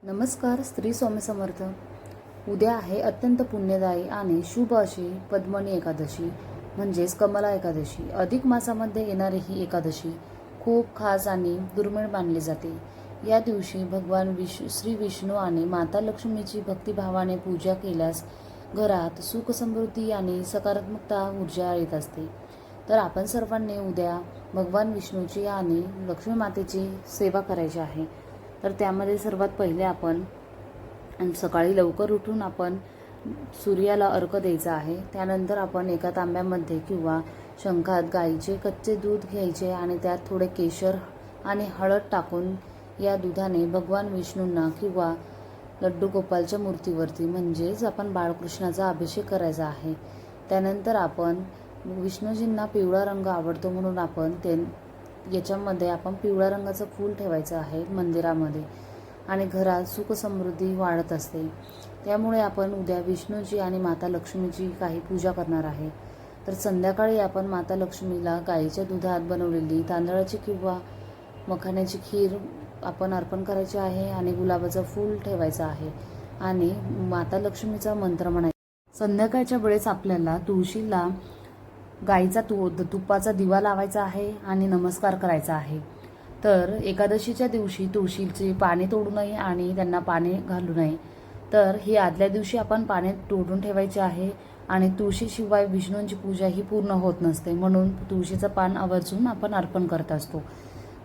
नमस्कार. श्री स्वामी समर्थ. उद्या आहे अत्यंत पुण्यदायी आणि शुभ अशी पद्मनी एकादशी म्हणजेच कमला एकादशी. अधिक मासामध्ये येणारी ही एकादशी खूप खास आणि दुर्मिळ मानली जाते. या दिवशी भगवान श्री विष्णू आणि माता लक्ष्मीची भक्तिभावाने पूजा केल्यास घरात सुख समृद्धी आणि सकारात्मकता ऊर्जा येत असते. तर आपण सर्वांनी उद्या भगवान विष्णूची आणि लक्ष्मी मातेची सेवा करायची आहे. तर त्यामध्ये सर्वात पहिले आपण सकाळी लवकर उठून आपण सूर्याला अर्घ्य द्यायचा आहे. त्यानंतर आपण एका तांब्यामध्ये किंवा शंखात गाईचे कच्चे दूध घ्यायचे आणि त्यात थोडे केशर आणि हळद टाकून या दुधाने भगवान विष्णूंना किंवा लड्डू गोपालच्या मूर्तीवरती म्हणजेच आपण बाळकृष्णाचा अभिषेक करायचा आहे. त्यानंतर आपण विष्णूजींना पिवळा रंग आवडतो म्हणून आपण याच्यामध्ये आपण पिवळ्या रंगाचं फूल ठेवायचं आहे मंदिरामध्ये आणि घरात सुख समृद्धी वाढत असते. त्यामुळे आपण उद्या विष्णूची आणि माता लक्ष्मीची काही पूजा करणार आहे. तर संध्याकाळी आपण माता लक्ष्मीला गाईच्या दुधात बनवलेली तांदळाची किंवा मखाण्याची खीर आपण अर्पण करायची आहे आणि गुलाबाचं फूल ठेवायचं आहे आणि माता लक्ष्मीचा मंत्र म्हणायचा. संध्याकाळच्या वेळेस आपल्याला तुळशीला गाईचा तुपाचा दिवा लावायचा आहे आणि नमस्कार करायचा आहे. तर एकादशीच्या दिवशी तुळशीची पाने तोडू नये आणि त्यांना पाणी घालू नये. तर ही आदल्या दिवशी आपण पाने तोडून ठेवायचे आहे आणि तुळशीशिवाय विष्णूंची पूजा ही पूर्ण होत नसते, म्हणून तुळशीचं पान आवर्जून आपण अर्पण करत असतो.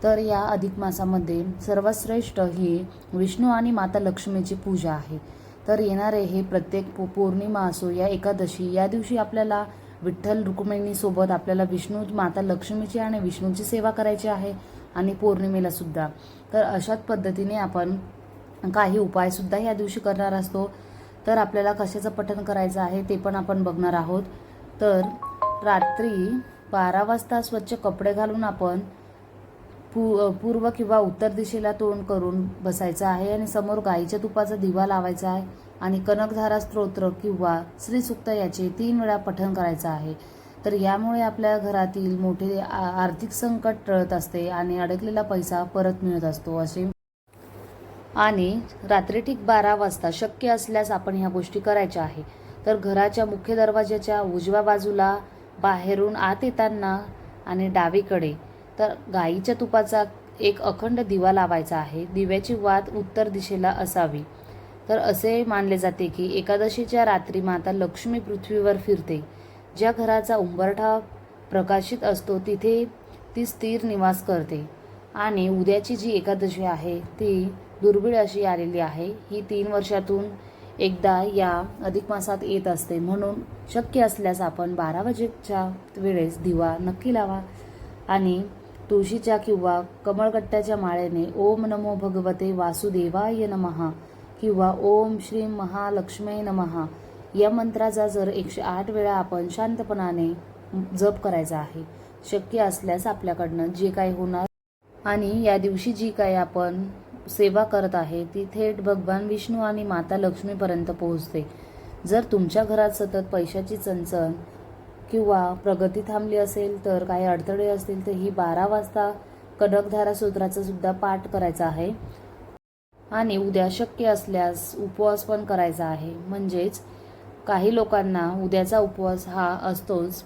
तर या अधिक मासामध्ये सर्वात श्रेष्ठ ही विष्णू आणि माता लक्ष्मीची पूजा आहे. तर येणारे हे प्रत्येक पौर्णिमा असो या एकादशी या दिवशी आपल्याला विठ्ठल रुक्मिणीसोबत आपल्याला विष्णू माता लक्ष्मीची आणि विष्णूची सेवा करायची आहे आणि पौर्णिमेला सुद्धा. तर अशाच पद्धतीने आपण काही उपायसुद्धा या दिवशी करणार असतो. तर आपल्याला कशाचं पठण करायचं आहे ते पण आपण बघणार आहोत. तर रात्री 12 वाजता स्वच्छ कपडे घालून आपण पूर्व किंवा उत्तर दिशेला तोंड करून बसायचं आहे आणि समोर गाईच्या तुपाचा दिवा लावायचा आहे आणि कनकधारा स्तोत्र किंवा श्रीसूक्त याचे 3 वेळा पठण करायचं आहे. तर यामुळे आपल्या घरातील मोठे आर्थिक संकट टळत असते आणि अडकलेला पैसा परत मिळत असतो असे. आणि रात्री ठीक 12 वाजता शक्य असल्यास आपण ह्या गोष्टी करायच्या आहे. तर घराच्या मुख्य दरवाजाच्या उजव्या बाजूला बाहेरून आत येताना आणि डावीकडे तर गाईच्या तुपाचा एक अखंड दिवा लावायचा आहे. दिव्याची वात उत्तर दिशेला असावी. तर असे मानले जाते की एकादशीच्या रात्री माता लक्ष्मी पृथ्वीवर फिरते. ज्या घराचा उंबरठा प्रकाशित असतो तिथे ती स्थिर निवास करते. आणि उद्याची जी एकादशी आहे ती दुर्मिळ अशी आलेली आहे. ही 3 वर्षातून एकदा या अधिक मासात येत असते, म्हणून शक्य असल्यास आपण 12 वाजेच्या वेळेस दिवा नक्की लावा आणि तुळशीच्या किंवा कमळगट्ट्याच्या माळेने ओम नमो भगवते वासुदेवाय नमः किंवा ओम श्री महालक्ष्मी नमः या मंत्राचा जर 108 वेळा आपण शांतपणाने जप करायचा आहे. शक्य असल्यास आपल्याकडनं जे काही होणार आणि या दिवशी जी काही आपण सेवा करत आहे ती थेट भगवान विष्णू आणि माता लक्ष्मीपर्यंत पोहोचते. जर तुमच्या घरात सतत पैशाची चणचण किंवा प्रगती थांबली असेल, तर काही अडथळे असतील, तर ही 12 वाजता कनकधारा स्तोत्राचा सुद्धा पाठ करायचा आहे आणि उद्या शक्य असल्यास उपवास पण करायचा आहे. म्हणजेच काही लोकांना उद्याचा उपवास हा असतोच,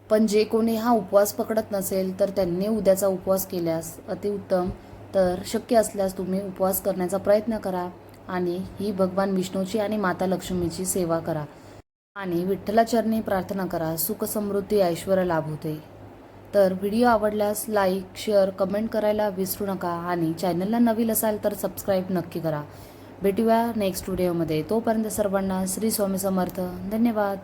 पण जे कोणी हा उपवास पकडत नसेल तर त्यांनी उद्याचा उपवास केल्यास अतिउत्तम. तर शक्य असल्यास तुम्ही उपवास करण्याचा प्रयत्न करा आणि ही भगवान विष्णूची आणि माता लक्ष्मीची सेवा करा आणि विठ्ठलाचरणी प्रार्थना करा. सुख समृद्धी ऐश्वर्य लाभ होते. तर व्हिडिओ आवडल्यास लाईक, शेअर, कमेंट करायला विसरू नका आणि चॅनलला नवीन असाल तर सबस्क्राईब नक्की करा. भेटूया नेक्स्ट व्हिडिओमध्ये. तोपर्यंत सर्वांना श्री स्वामी समर्थ. धन्यवाद.